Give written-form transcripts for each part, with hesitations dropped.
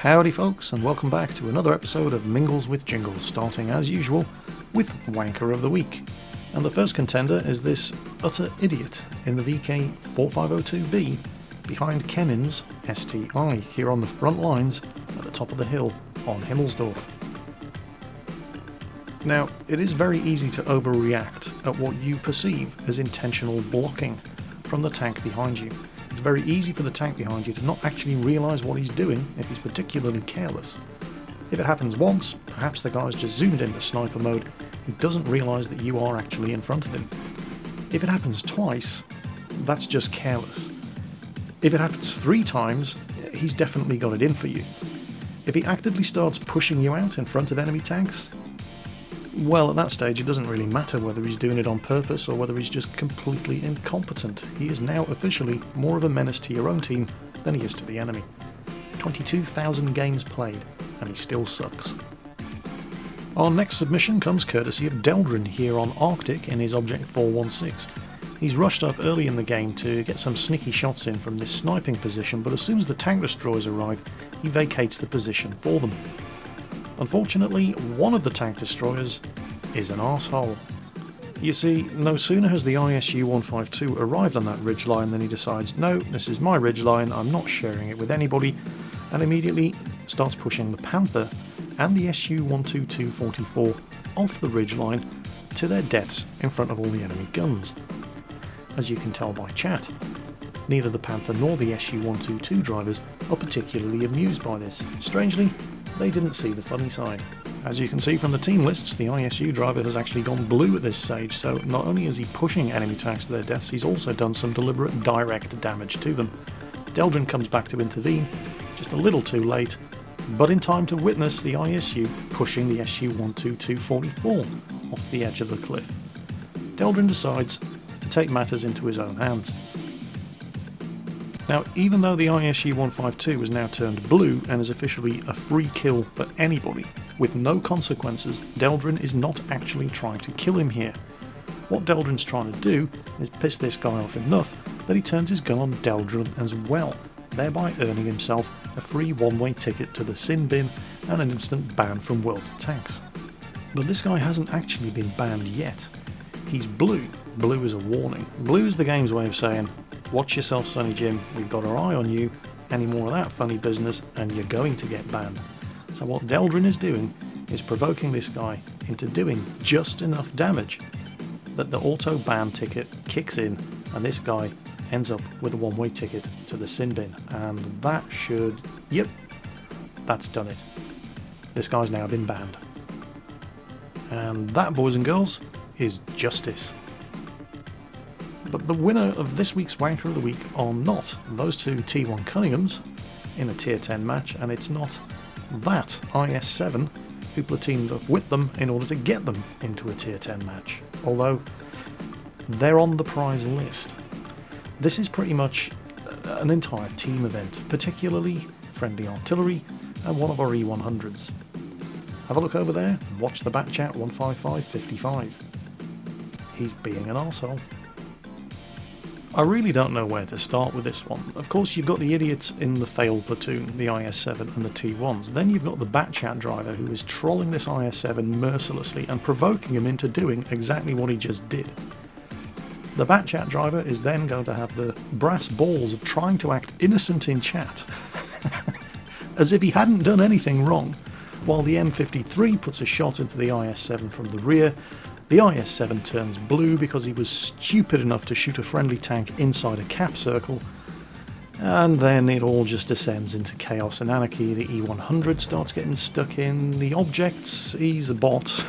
Howdy folks, and welcome back to another episode of Mingles with Jingles, starting as usual with Wanker of the Week. And the first contender is this utter idiot in the VK4502B behind Kemin's STI, here on the front lines at the top of the hill on Himmelsdorf. Now, it is very easy to overreact at what you perceive as intentional blocking from the tank behind you. It's very easy for the tank behind you to not actually realise what he's doing if he's particularly careless. If it happens once, perhaps the guy's just zoomed into sniper mode, he doesn't realise that you are actually in front of him. If it happens twice, that's just careless. If it happens 3 times, he's definitely got it in for you. If he actively starts pushing you out in front of enemy tanks, well, at that stage it doesn't really matter whether he's doing it on purpose or whether he's just completely incompetent. He is now officially more of a menace to your own team than he is to the enemy. 22,000 games played, and he still sucks. Our next submission comes courtesy of Deldrin here on Arctic in his Object 416. He's rushed up early in the game to get some sneaky shots in from this sniping position, but as soon as the tank destroyers arrive, he vacates the position for them. Unfortunately, one of the tank destroyers is an arsehole. You see, no sooner has the ISU-152 arrived on that ridgeline than he decides, no, this is my ridgeline, I'm not sharing it with anybody, and immediately starts pushing the Panther and the SU-122-44 off the ridgeline to their deaths in front of all the enemy guns. As you can tell by chat, neither the Panther nor the SU-122 drivers are particularly amused by this. Strangely, they didn't see the funny side. As you can see from the team lists, the ISU driver has actually gone blue at this stage, so not only is he pushing enemy tanks to their deaths, he's also done some deliberate direct damage to them. Deldrin comes back to intervene, just a little too late, but in time to witness the ISU pushing the SU-122-44 off the edge of the cliff. Deldrin decides to take matters into his own hands. Now, even though the ISU-152 has now turned blue and is officially a free kill for anybody, with no consequences, Deldrin is not actually trying to kill him here. What Deldrin's trying to do is piss this guy off enough that he turns his gun on Deldrin as well, thereby earning himself a free one-way ticket to the sin bin and an instant ban from World of Tanks. But this guy hasn't actually been banned yet. He's blue. Blue is a warning. Blue is the game's way of saying, watch yourself, Sonny Jim, we've got our eye on you, any more of that funny business and you're going to get banned. So what Deldrin is doing is provoking this guy into doing just enough damage that the auto ban ticket kicks in and this guy ends up with a one-way ticket to the sin bin. And that should... yep, that's done it. This guy's now been banned. And that, boys and girls, is justice. But the winner of this week's Wanker of the Week are not those two T1 Cunninghams in a tier 10 match, and it's not that IS7 who platooned up with them in order to get them into a tier 10 match, although they're on the prize list. This is pretty much an entire team event, particularly friendly artillery and one of our E100s. Have a look over there and watch the back chat 15555. He's being an arsehole. I really don't know where to start with this one. Of course, you've got the idiots in the failed platoon, the IS-7 and the T1s. Then you've got the Batchat driver who is trolling this IS-7 mercilessly and provoking him into doing exactly what he just did. The Batchat driver is then going to have the brass balls of trying to act innocent in chat, as if he hadn't done anything wrong, while the M53 puts a shot into the IS-7 from the rear. The IS-7 turns blue because he was stupid enough to shoot a friendly tank inside a cap circle, and then it all just descends into chaos and anarchy. The E100 starts getting stuck in, the objects, he's a bot.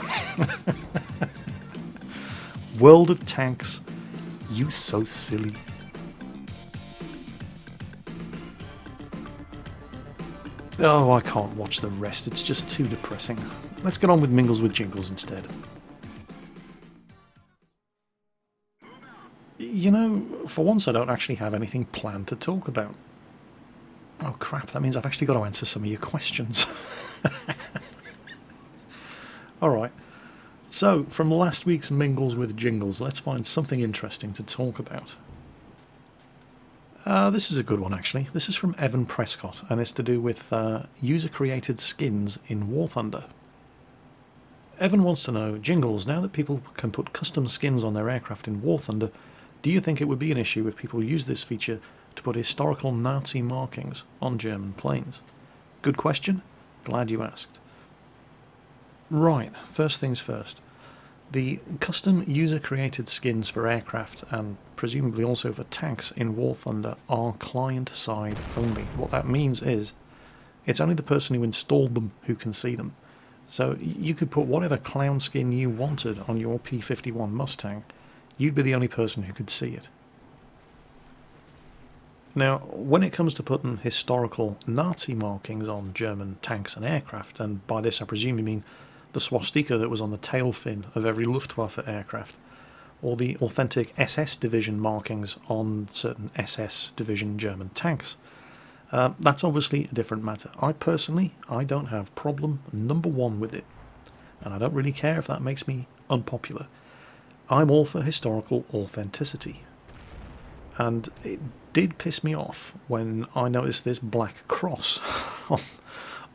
World of Tanks, you so silly. Oh, I can't watch the rest, it's just too depressing. Let's get on with Mingles with Jingles instead. You know, for once I don't actually have anything planned to talk about. Oh crap, that means I've actually got to answer some of your questions. Alright, so from last week's Mingles with Jingles, let's find something interesting to talk about. This is a good one, actually. This is from Evan Prescott, and it's to do with user-created skins in War Thunder. Evan wants to know, Jingles, now that people can put custom skins on their aircraft in War Thunder, do you think it would be an issue if people use this feature to put historical Nazi markings on German planes? Good question. Glad you asked. Right, first things first. The custom user-created skins for aircraft, and presumably also for tanks in War Thunder, are client-side only. What that means is, it's only the person who installed them who can see them. So you could put whatever clown skin you wanted on your P-51 Mustang, you'd be the only person who could see it. Now, when it comes to putting historical Nazi markings on German tanks and aircraft, and by this I presume you mean the swastika that was on the tail fin of every Luftwaffe aircraft, or the authentic SS division markings on certain SS division German tanks. That's obviously a different matter. I don't have problem number one with it, and I don't really care if that makes me unpopular. I'm all for historical authenticity, and it did piss me off when I noticed this black cross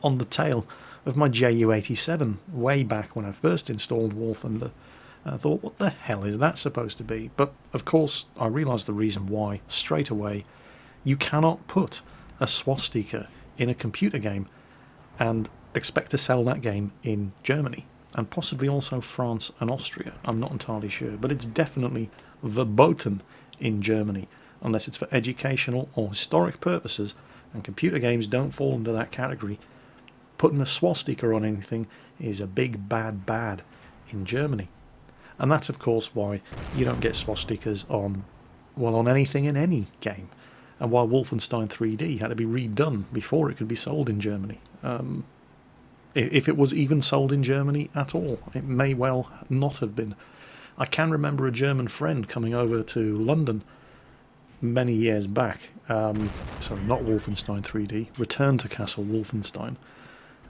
on the tail of my Ju-87 way back when I first installed War Thunder. I thought, what the hell is that supposed to be? But of course I realised the reason why straight away. You cannot put a swastika in a computer game and expect to sell that game in Germany, and possibly also France and Austria. I'm not entirely sure, but it's definitely verboten in Germany unless it's for educational or historic purposes, and computer games don't fall into that category. Putting a swastika on anything is a big bad in Germany. And that's of course why you don't get swastikas on anything in any game, and why Wolfenstein 3D had to be redone before it could be sold in Germany. If it was even sold in Germany at all. It may well not have been. I can remember a German friend coming over to London many years back, sorry, not Wolfenstein 3D, Return to Castle Wolfenstein,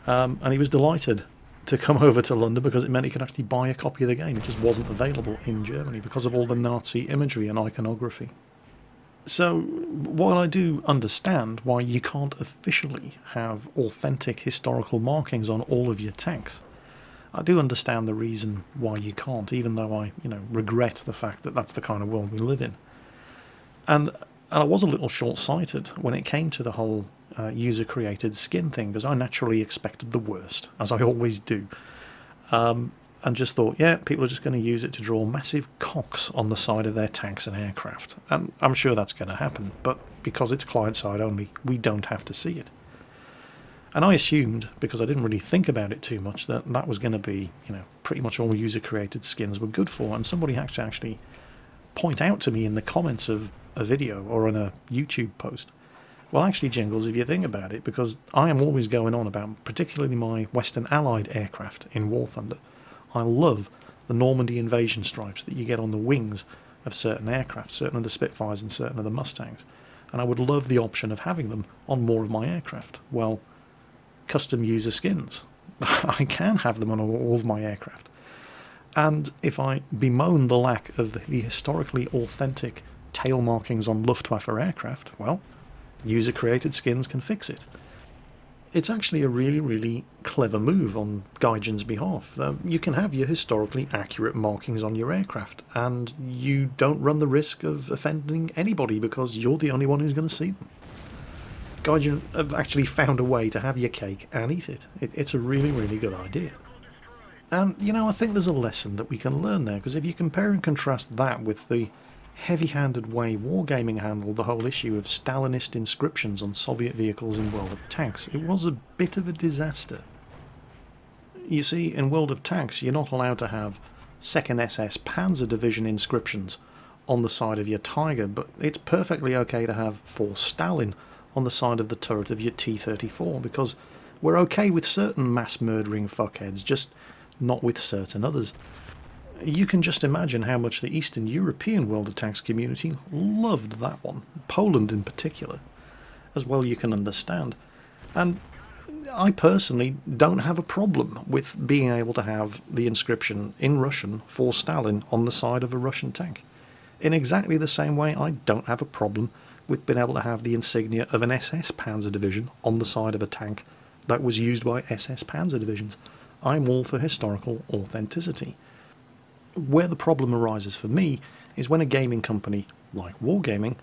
and he was delighted to come over to London because it meant he could actually buy a copy of the game. It just wasn't available in Germany because of all the Nazi imagery and iconography. So, while I do understand why you can't officially have authentic historical markings on all of your tanks, I do understand the reason why you can't, even though I, regret the fact that that's the kind of world we live in. And I was a little short-sighted when it came to the whole user-created skin thing, because I naturally expected the worst, as I always do. And just thought, yeah, people are just going to use it to draw massive cocks on the side of their tanks and aircraft. And I'm sure that's going to happen, but because it's client-side only, we don't have to see it. And I assumed, because I didn't really think about it too much, that that was going to be, pretty much all user-created skins were good for. And somebody actually point out to me in the comments of a video or on a YouTube post, well, actually, Jingles, if you think about it, because I am always going on about particularly my Western Allied aircraft in War Thunder, I love the Normandy invasion stripes that you get on the wings of certain aircraft, certain of the Spitfires and certain of the Mustangs, and I would love the option of having them on more of my aircraft. Well, custom user skins. I can have them on all of my aircraft. And if I bemoan the lack of the historically authentic tail markings on Luftwaffe aircraft, well, user-created skins can fix it. It's actually a really, really clever move on Gaijin's behalf. You can have your historically accurate markings on your aircraft, and you don't run the risk of offending anybody because you're the only one who's going to see them. Gaijin have actually found a way to have your cake and eat it. It's a really, really good idea. And, I think there's a lesson that we can learn there, because if you compare and contrast that with the heavy-handed way Wargaming handled the whole issue of Stalinist inscriptions on Soviet vehicles in World of Tanks, it was a bit of a disaster. You see, in World of Tanks, you're not allowed to have 2nd SS Panzer Division inscriptions on the side of your Tiger, but it's perfectly okay to have for Stalin on the side of the turret of your T-34, because we're okay with certain mass-murdering fuckheads, just not with certain others. You can just imagine how much the Eastern European World of Tanks community loved that one, Poland in particular, as well you can understand. And I personally don't have a problem with being able to have the inscription in Russian for Stalin on the side of a Russian tank. In exactly the same way I don't have a problem with being able to have the insignia of an SS Panzer Division on the side of a tank that was used by SS Panzer Divisions. I'm all for historical authenticity. Where the problem arises for me is when a gaming company, like Wargaming,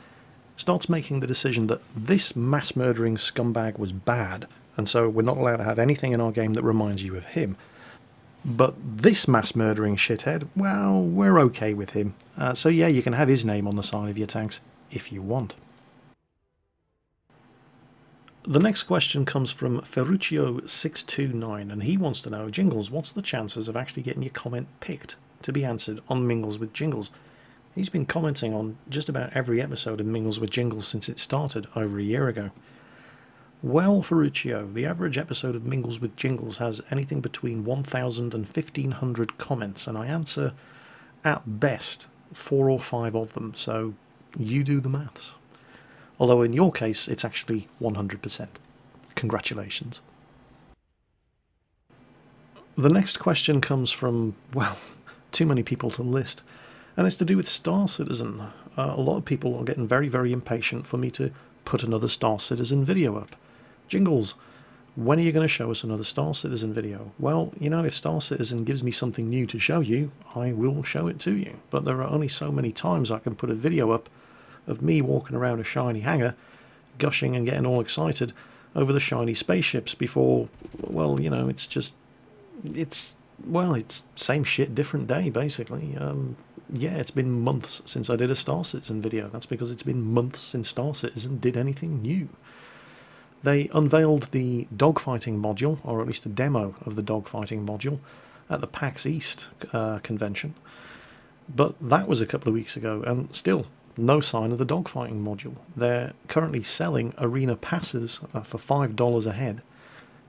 starts making the decision that this mass-murdering scumbag was bad, and so we're not allowed to have anything in our game that reminds you of him. But this mass-murdering shithead, well, we're okay with him. So yeah, you can have his name on the side of your tanks, if you want. The next question comes from Ferruccio629, and he wants to know, Jingles, what's the chances of actually getting your comment picked to be answered on Mingles with Jingles? He's been commenting on just about every episode of Mingles with Jingles since it started over a year ago. Well, Ferruccio, the average episode of Mingles with Jingles has anything between 1,000 and 1,500 comments, and I answer, at best, 4 or 5 of them, so you do the maths. Although in your case, it's actually 100%. Congratulations. The next question comes from, well, too many people to list, and it's to do with Star Citizen. A lot of people are getting very, very impatient for me to put another Star Citizen video up. Jingles, when are you going to show us another Star Citizen video? Well, you know, if Star Citizen gives me something new to show you, I will show it to you. But there are only so many times I can put a video up of me walking around a shiny hangar, gushing and getting all excited over the shiny spaceships before, well, you know, it's same shit, different day, basically. Yeah, it's been months since I did a Star Citizen video. That's because it's been months since Star Citizen did anything new. They unveiled the dogfighting module, or at least a demo of the dogfighting module, at the PAX East convention. But that was a couple of weeks ago, and still, no sign of the dogfighting module. They're currently selling arena passes for $5 a head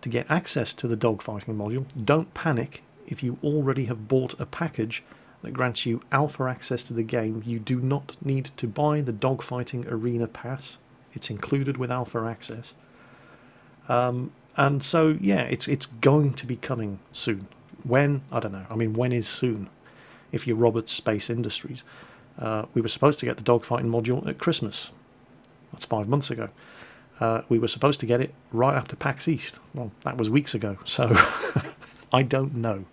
to get access to the dogfighting module. Don't panic. If you already have bought a package that grants you alpha access to the game, you do not need to buy the dogfighting arena pass. It's included with alpha access. And so, yeah, it's going to be coming soon. When? I don't know. I mean, when is soon? If you're Roberts Space Industries. We were supposed to get the dogfighting module at Christmas. That's 5 months ago. We were supposed to get it right after PAX East. Well, that was weeks ago, so I don't know.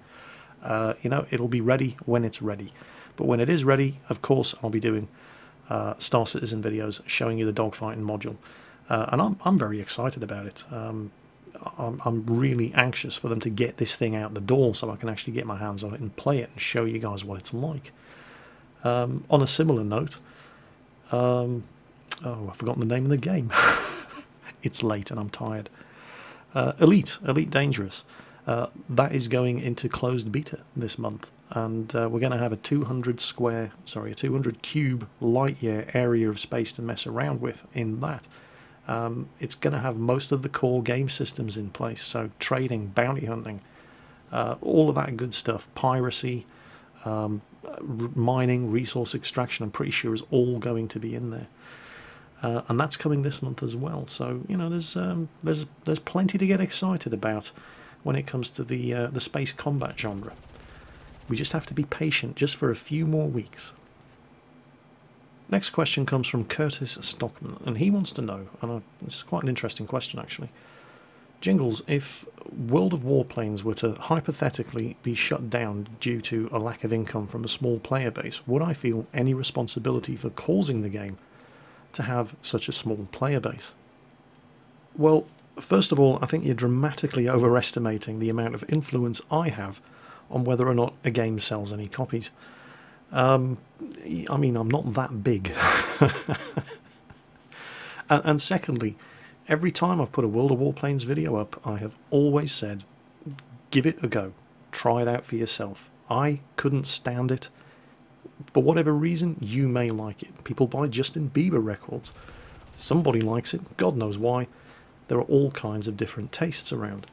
You know, it'll be ready when it's ready. But when it is ready, of course, I'll be doing Star Citizen videos showing you the dogfighting module. And I'm very excited about it. I'm really anxious for them to get this thing out the door so I can actually get my hands on it and play it and show you guys what it's like. On a similar note, oh, I've forgotten the name of the game. It's late and I'm tired. Elite Dangerous. That is going into closed beta this month, and we're going to have a 200 cube light year area of space to mess around with in that. It's going to have most of the core game systems in place, so trading, bounty hunting, all of that good stuff, piracy, mining, resource extraction, I'm pretty sure is all going to be in there. And that's coming this month as well. So, you know, there's plenty to get excited about when it comes to the space combat genre. We just have to be patient just for a few more weeks. Next question comes from Curtis Stockman, and he wants to know, and this is quite an interesting question actually, Jingles, if World of Warplanes were to hypothetically be shut down due to a lack of income from a small player base, would I feel any responsibility for causing the game to have such a small player base? Well, first of all, I think you're dramatically overestimating the amount of influence I have on whether or not a game sells any copies. I mean, I'm not that big. and secondly, every time I've put a World of Warplanes video up, I have always said, give it a go. Try it out for yourself. I couldn't stand it. For whatever reason, you may like it. People buy Justin Bieber records. Somebody likes it. God knows why. There are all kinds of different tastes around.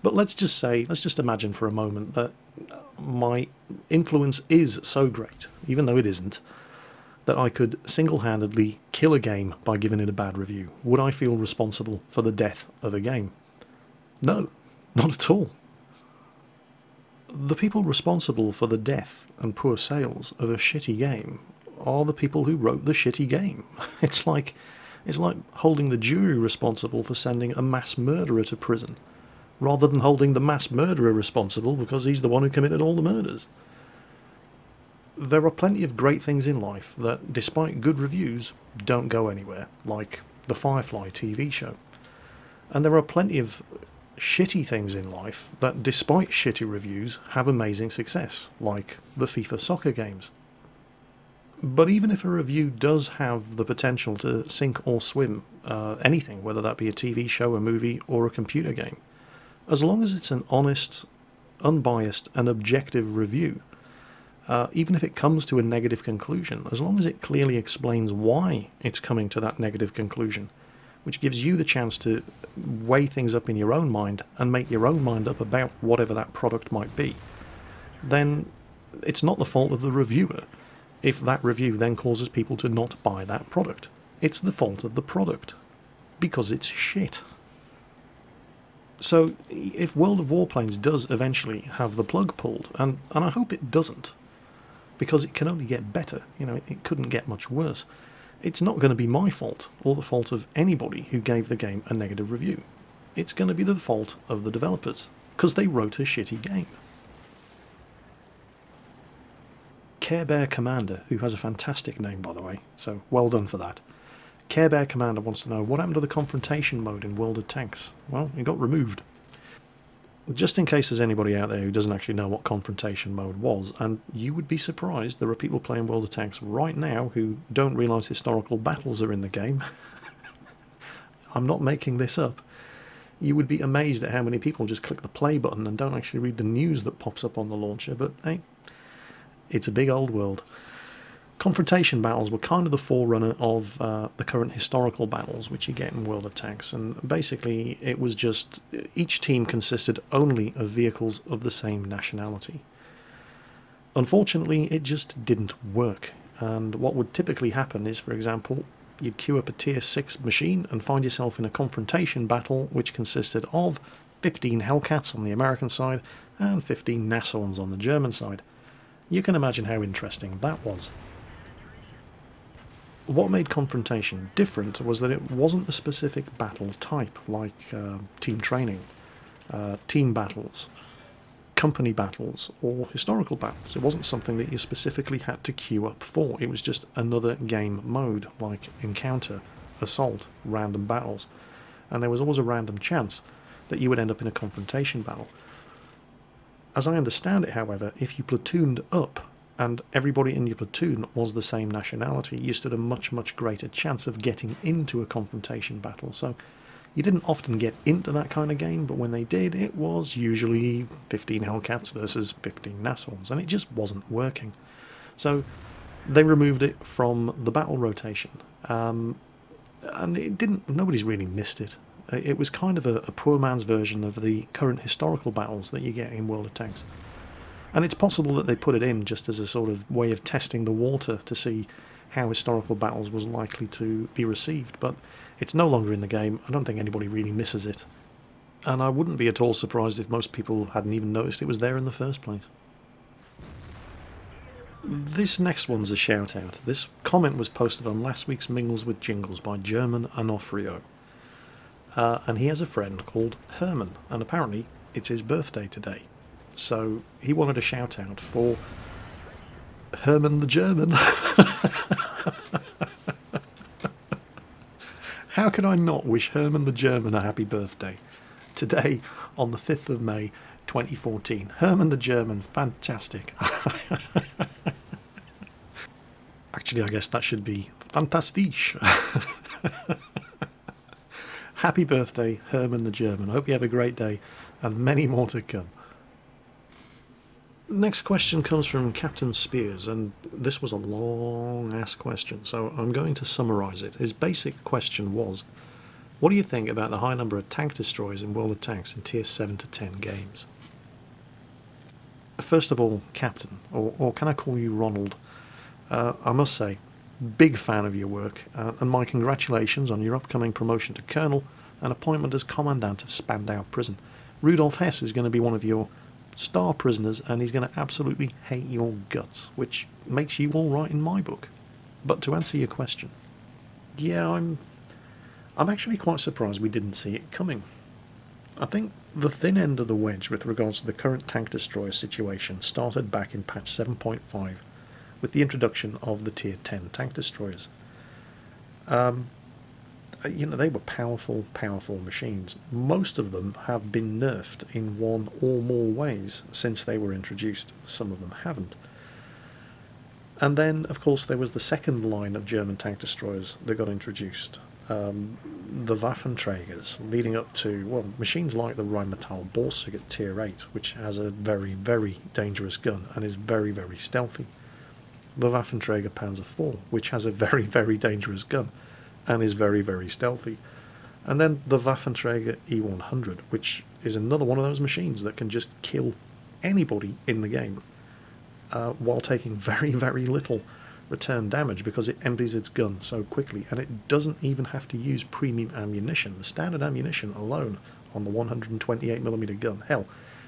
But let's just imagine for a moment that my influence is so great, even though it isn't, that I could single-handedly kill a game by giving it a bad review. Would I feel responsible for the death of a game? No, not at all. The people responsible for the death and poor sales of a shitty game are the people who wrote the shitty game. It's like holding the jury responsible for sending a mass murderer to prison, rather than holding the mass murderer responsible because he's the one who committed all the murders. There are plenty of great things in life that, despite good reviews, don't go anywhere, like the Firefly TV show. And there are plenty of shitty things in life that, despite shitty reviews, have amazing success, like the FIFA soccer games. But even if a review does have the potential to sink or swim anything, whether that be a TV show, a movie, or a computer game, as long as it's an honest, unbiased, and objective review, even if it comes to a negative conclusion, as long as it clearly explains why it's coming to that negative conclusion, which gives you the chance to weigh things up in your own mind and make your own mind up about whatever that product might be, then it's not the fault of the reviewer if that review then causes people to not buy that product. It's the fault of the product, because it's shit. So if World of Warplanes does eventually have the plug pulled, and I hope it doesn't, because it can only get better, it couldn't get much worse, it's not going to be my fault, or the fault of anybody who gave the game a negative review. It's going to be the fault of the developers, because they wrote a shitty game. Care Bear Commander, who has a fantastic name by the way, so well done for that. Care Bear Commander wants to know, what happened to the confrontation mode in World of Tanks? Well, it got removed. Just in case there's anybody out there who doesn't actually know what confrontation mode was, and you would be surprised, there are people playing World of Tanks right now who don't realise historical battles are in the game. I'm not making this up. You would be amazed at how many people just click the play button and don't actually read the news that pops up on the launcher, but hey, it's a big old world. Confrontation battles were kind of the forerunner of the current historical battles which you get in World of Tanks, and basically it was just each team consisted only of vehicles of the same nationality. Unfortunately, it just didn't work, and what would typically happen is, for example, you'd queue up a tier 6 machine and find yourself in a confrontation battle which consisted of 15 Hellcats on the American side and 15 Nassauns on the German side. You can imagine how interesting that was. What made Confrontation different was that it wasn't a specific battle type like team training, team battles, company battles, or historical battles. It wasn't something that you specifically had to queue up for. It was just another game mode like encounter, assault, random battles, and there was always a random chance that you would end up in a confrontation battle. As I understand it, however, if you platooned up and everybody in your platoon was the same nationality, you stood a much, much greater chance of getting into a confrontation battle. So you didn't often get into that kind of game, but when they did, it was usually 15 Hellcats versus 15 Nassauns, and it just wasn't working. So they removed it from the battle rotation, and nobody's really missed it. It was kind of a poor man's version of the current historical battles that you get in World of Tanks. And it's possible that they put it in just as a sort of way of testing the water to see how historical battles was likely to be received, but it's no longer in the game. I don't think anybody really misses it. And I wouldn't be at all surprised if most people hadn't even noticed it was there in the first place. This next one's a shout out. This comment was posted on last week's Mingles with Jingles by German Onofrio. And he has a friend called Herman, and apparently it's his birthday today. So he wanted a shout out for Herman the German. How can I not wish Herman the German a happy birthday? Today, on the 5th of May 2014. Herman the German, fantastic. Actually, I guess that should be fantastisch. Happy birthday, Herman the German. I hope you have a great day, and many more to come. Next question comes from Captain Spears, and this was a long-ass question, so I'm going to summarise it. His basic question was, what do you think about the high number of tank destroyers in World of Tanks in tier 7 to 10 games? First of all, Captain, or can I call you Ronald? I must say, big fan of your work, and my congratulations on your upcoming promotion to Colonel and appointment as Commandant of Spandau Prison. Rudolf Hess is going to be one of your star prisoners, and he's going to absolutely hate your guts, which makes you all right in my book. But to answer your question, yeah, I'm actually quite surprised we didn't see it coming. I think the thin end of the wedge with regards to the current tank destroyer situation started back in patch 7.5 with the introduction of the tier 10 tank destroyers. They were powerful machines. Most of them have been nerfed in one or more ways since they were introduced. Some of them haven't. And then, of course, there was the second line of German tank destroyers that got introduced. The Waffenträgers, leading up to, well, machines like the Rheinmetall Borsig at tier 8, which has a very, very dangerous gun and is very, very stealthy. The Waffenträger Panzer IV, which has a very, very dangerous gun and is very, very stealthy. And then the Waffenträger E100, which is another one of those machines that can just kill anybody in the game while taking very, very little return damage because it empties its gun so quickly, and it doesn't even have to use premium ammunition. The standard ammunition alone on the 128mm gun, hell,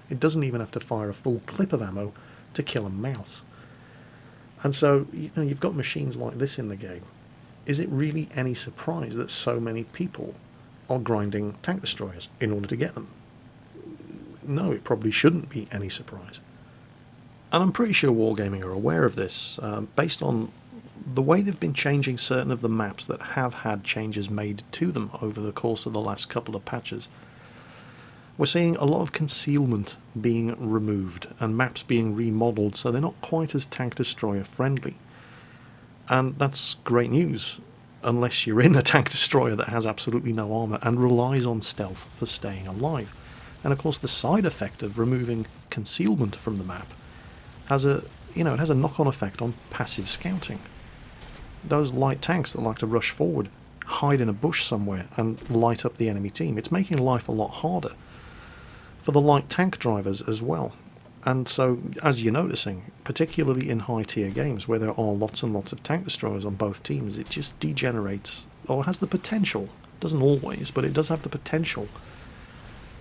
it doesn't even have to fire a full clip of ammo to kill a mouse. And so, you've got machines like this in the game. Is it really any surprise that so many people are grinding tank destroyers in order to get them? No, it probably shouldn't be any surprise. And I'm pretty sure Wargaming are aware of this, based on the way they've been changing certain of the maps that have had changes made to them over the course of the last couple of patches. We're seeing a lot of concealment being removed and maps being remodelled so they're not quite as tank destroyer friendly. And that's great news, unless you're in a tank destroyer that has absolutely no armour and relies on stealth for staying alive. And of course the side effect of removing concealment from the map has a knock-on effect on passive scouting. Those light tanks that like to rush forward, hide in a bush somewhere and light up the enemy team. It's making life a lot harder for the light tank drivers as well. And so, as you're noticing, particularly in high-tier games where there are lots and lots of tank destroyers on both teams, it just degenerates, or has the potential, doesn't always, but it does have the potential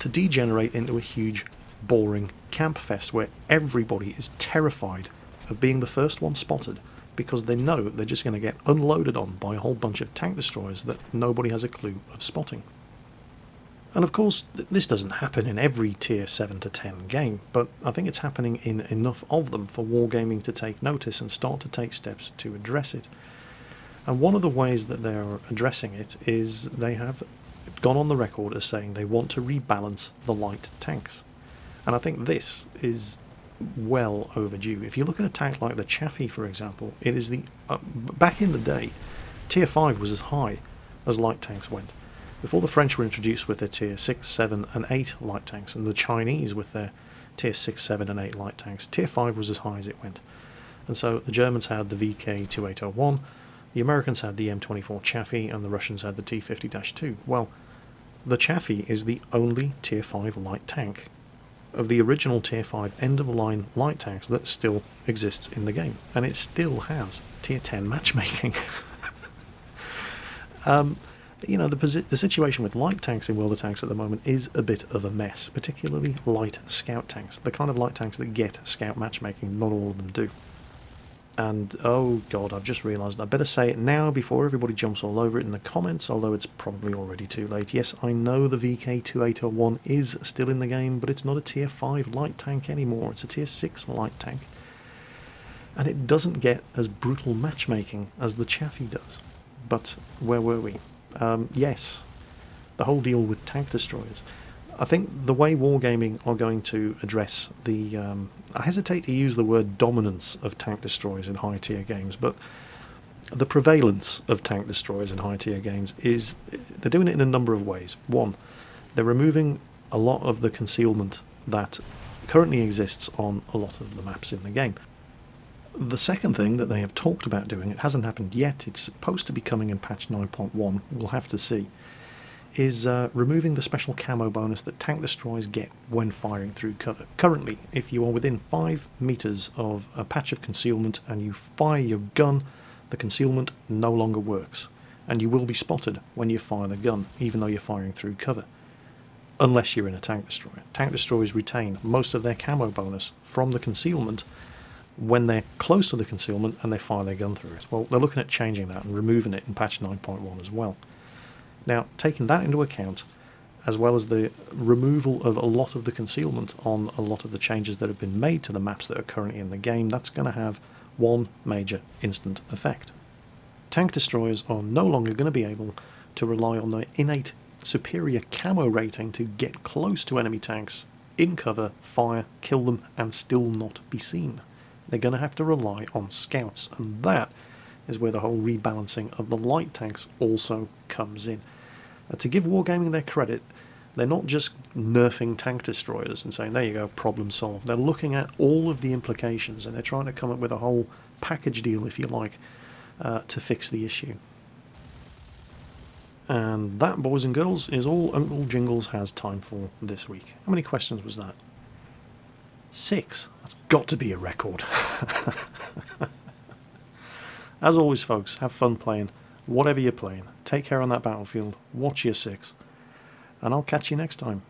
to degenerate into a huge boring camp fest where everybody is terrified of being the first one spotted because they know they're just going to get unloaded on by a whole bunch of tank destroyers that nobody has a clue of spotting. And of course this doesn't happen in every tier 7 to 10 game, but I think it's happening in enough of them for Wargaming to take notice and start to take steps to address it. And one of the ways that they are addressing it is they have gone on the record as saying they want to rebalance the light tanks. And I think this is well overdue. If you look at a tank like the Chaffee, for example, it is the back in the day, tier 5 was as high as light tanks went. Before the French were introduced with their tier 6, 7 and 8 light tanks, and the Chinese with their tier 6, 7 and 8 light tanks, tier 5 was as high as it went. And so the Germans had the VK2801, the Americans had the M24 Chaffee, and the Russians had the T50-2. Well, the Chaffee is the only tier 5 light tank of the original tier 5 end-of-line light tanks that still exists in the game, and it still has tier 10 matchmaking. The situation with light tanks in World of Tanks at the moment is a bit of a mess, particularly light scout tanks, the kind of light tanks that get scout matchmaking. Not all of them do. And oh god, I've just realised I better say it now before everybody jumps all over it in the comments, although it's probably already too late. Yes, I know the VK2801 is still in the game, but it's not a tier 5 light tank anymore, it's a tier 6 light tank. And it doesn't get as brutal matchmaking as the Chaffee does. But where were we? Yes, the whole deal with tank destroyers. I think the way Wargaming are going to address the... I hesitate to use the word dominance of tank destroyers in high-tier games, but the prevalence of tank destroyers in high-tier games is... They're doing it in a number of ways. One, they're removing a lot of the concealment that currently exists on a lot of the maps in the game. The second thing that they have talked about doing, it hasn't happened yet, it's supposed to be coming in patch 9.1, we'll have to see, is removing the special camo bonus that tank destroyers get when firing through cover. Currently, if you are within 5 meters of a patch of concealment and you fire your gun, the concealment no longer works, and you will be spotted when you fire the gun, even though you're firing through cover, unless you're in a tank destroyer. Tank destroyers retain most of their camo bonus from the concealment when they're close to the concealment and they fire their gun through it. Well, they're looking at changing that and removing it in patch 9.1 as well. Now, taking that into account, as well as the removal of a lot of the concealment on a lot of the changes that have been made to the maps that are currently in the game, that's going to have one major instant effect. Tank destroyers are no longer going to be able to rely on their innate superior camo rating to get close to enemy tanks, in cover, fire, kill them, and still not be seen. They're going to have to rely on scouts, and that is where the whole rebalancing of the light tanks also comes in. To give Wargaming their credit, they're not just nerfing tank destroyers and saying, there you go, problem solved. They're looking at all of the implications, and they're trying to come up with a whole package deal, if you like, to fix the issue. And that, boys and girls, is all Uncle Jingles has time for this week. How many questions was that? 6. That's got to be a record. As always, folks, have fun playing. Whatever you're playing, take care on that battlefield, watch your 6, and I'll catch you next time.